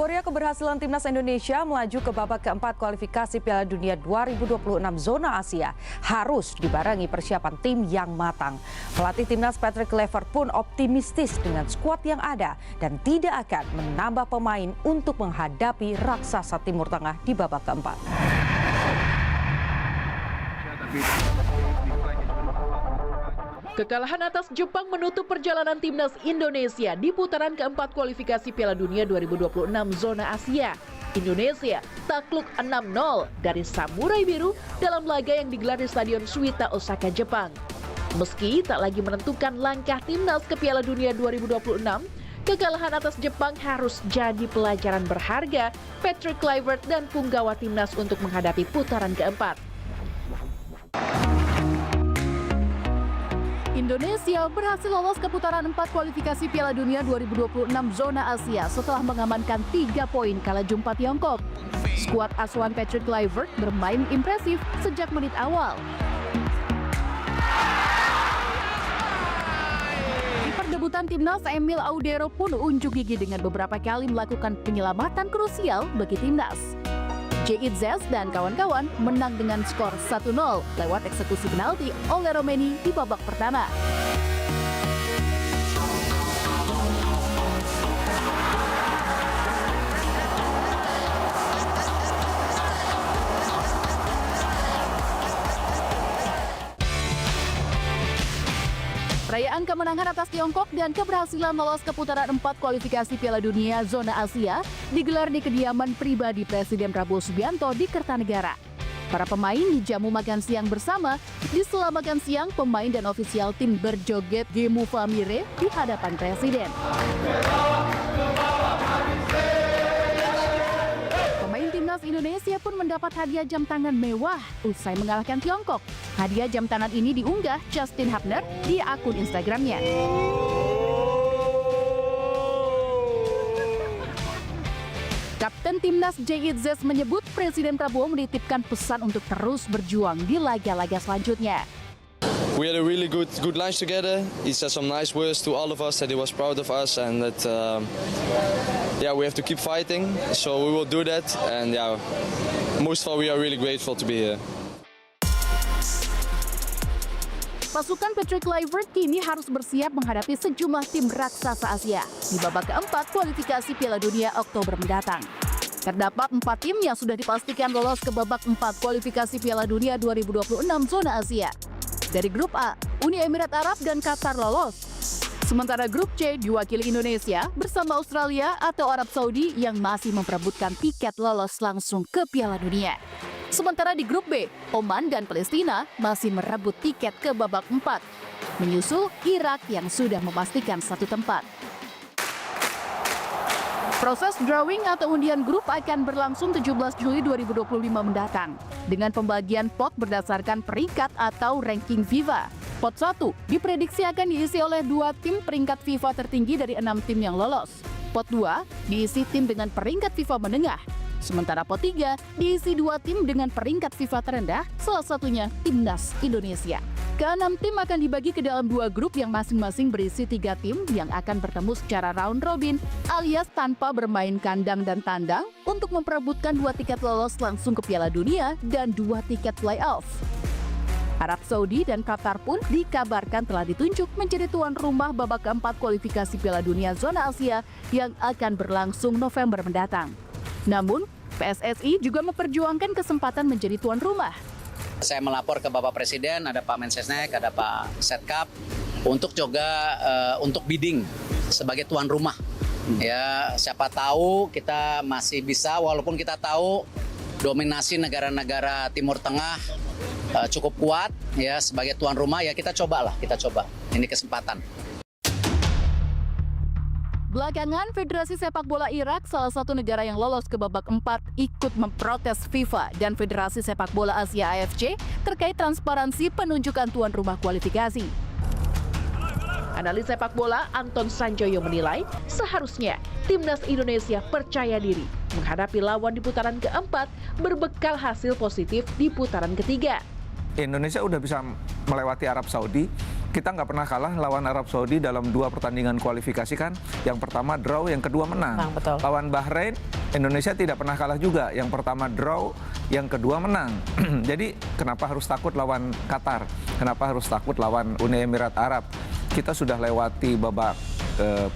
Euforia keberhasilan timnas Indonesia melaju ke babak keempat kualifikasi Piala Dunia 2026 zona Asia harus dibarengi persiapan tim yang matang. Pelatih timnas Patrick Kluivert pun optimistis dengan skuad yang ada dan tidak akan menambah pemain untuk menghadapi raksasa Timur Tengah di babak keempat. Kekalahan atas Jepang menutup perjalanan timnas Indonesia di putaran keempat kualifikasi Piala Dunia 2026 zona Asia. Indonesia takluk 6-0 dari Samurai Biru dalam laga yang digelar di Stadion Suita, Osaka, Jepang. Meski tak lagi menentukan langkah timnas ke Piala Dunia 2026, kekalahan atas Jepang harus jadi pelajaran berharga Patrick Kluivert dan punggawa timnas untuk menghadapi putaran keempat. Indonesia berhasil lolos ke putaran 4 kualifikasi Piala Dunia 2026 zona Asia setelah mengamankan 3 poin kala jumpa Tiongkok. Skuad asuhan Patrick Kluivert bermain impresif sejak menit awal. Kiper debutan timnas Emil Audero pun unjuk gigi dengan beberapa kali melakukan penyelamatan krusial bagi timnas. J.I.Z dan kawan-kawan menang dengan skor 1-0 lewat eksekusi penalti oleh Romeni di babak pertama. Perayaan kemenangan atas Tiongkok dan keberhasilan lolos ke putaran 4 kualifikasi Piala Dunia zona Asia digelar di kediaman pribadi Presiden Prabowo Subianto di Kertanegara. Para pemain dijamu makan siang bersama. Di sela makan siang, pemain dan ofisial tim berjoget Gemu Famire di hadapan Presiden. Pemain timnas Indonesia pun mendapat hadiah jam tangan mewah usai mengalahkan Tiongkok. Hadiah jam tangan ini diunggah Justin Hubner di akun Instagramnya. Kapten timnas J.I.Z menyebut Presiden Prabowo menitipkan pesan untuk terus berjuang di laga-laga selanjutnya. We had a really good lunch together. He said some nice words to all of us, that he was proud of us, and that we have to keep fighting. So we will do that, and most of all we are really grateful to be here. Pasukan Patrick Kluivert kini harus bersiap menghadapi sejumlah tim raksasa Asia di babak keempat kualifikasi Piala Dunia Oktober mendatang. Terdapat 4 tim yang sudah dipastikan lolos ke babak 4 kualifikasi Piala Dunia 2026 zona Asia. Dari grup A, Uni Emirat Arab dan Qatar lolos. Sementara grup C diwakili Indonesia bersama Australia atau Arab Saudi yang masih memperebutkan tiket lolos langsung ke Piala Dunia. Sementara di grup B, Oman dan Palestina masih merebut tiket ke babak 4, menyusul Irak yang sudah memastikan satu tempat. Proses drawing atau undian grup akan berlangsung 17 Juli 2025 mendatang, dengan pembagian pot berdasarkan peringkat atau ranking FIFA. Pot 1 diprediksi akan diisi oleh 2 tim peringkat FIFA tertinggi dari 6 tim yang lolos. Pot 2 diisi tim dengan peringkat FIFA menengah. Sementara pot 3 diisi 2 tim dengan peringkat FIFA terendah, salah satunya Timnas Indonesia. Ke-6 tim akan dibagi ke dalam 2 grup yang masing-masing berisi 3 tim yang akan bertemu secara round robin alias tanpa bermain kandang dan tandang untuk memperebutkan 2 tiket lolos langsung ke Piala Dunia dan 2 tiket playoff. Arab Saudi dan Qatar pun dikabarkan telah ditunjuk menjadi tuan rumah babak keempat kualifikasi Piala Dunia zona Asia yang akan berlangsung November mendatang. Namun, PSSI juga memperjuangkan kesempatan menjadi tuan rumah. Saya melapor ke Bapak Presiden, ada Pak Mensesnek, ada Pak Setkap, untuk juga untuk bidding sebagai tuan rumah. Ya, siapa tahu kita masih bisa, walaupun kita tahu dominasi negara-negara Timur Tengah cukup kuat, ya sebagai tuan rumah ya kita coba. Ini kesempatan. Belakangan, Federasi Sepak Bola Irak, salah satu negara yang lolos ke babak 4, ikut memprotes FIFA dan Federasi Sepak Bola Asia AFC terkait transparansi penunjukan tuan rumah kualifikasi. Analis sepak bola Anton Sanjoyo menilai seharusnya Timnas Indonesia percaya diri menghadapi lawan di putaran keempat berbekal hasil positif di putaran ketiga. Indonesia udah bisa melewati Arab Saudi, kita nggak pernah kalah lawan Arab Saudi dalam 2 pertandingan kualifikasi kan. Yang pertama draw, yang kedua menang. Betul. Lawan Bahrain, Indonesia tidak pernah kalah juga. Yang pertama draw, yang kedua menang. Jadi kenapa harus takut lawan Qatar? Kenapa harus takut lawan Uni Emirat Arab? Kita sudah lewati babak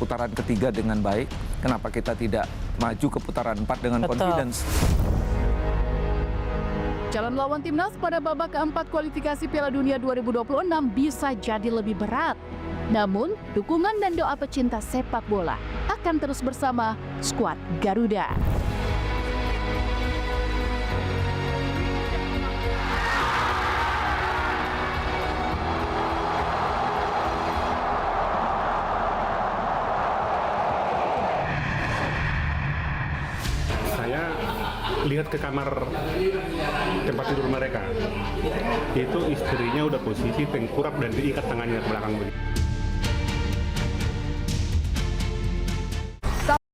putaran ketiga dengan baik. Kenapa kita tidak maju ke putaran 4 dengan confidence? Calon lawan timnas pada babak keempat kualifikasi Piala Dunia 2026 bisa jadi lebih berat. Namun, dukungan dan doa pecinta sepak bola akan terus bersama skuad Garuda. Saya lihat ke kamar tempat tidur mereka, itu istrinya udah posisi tengkurap dan diikat tangannya ke belakang begini.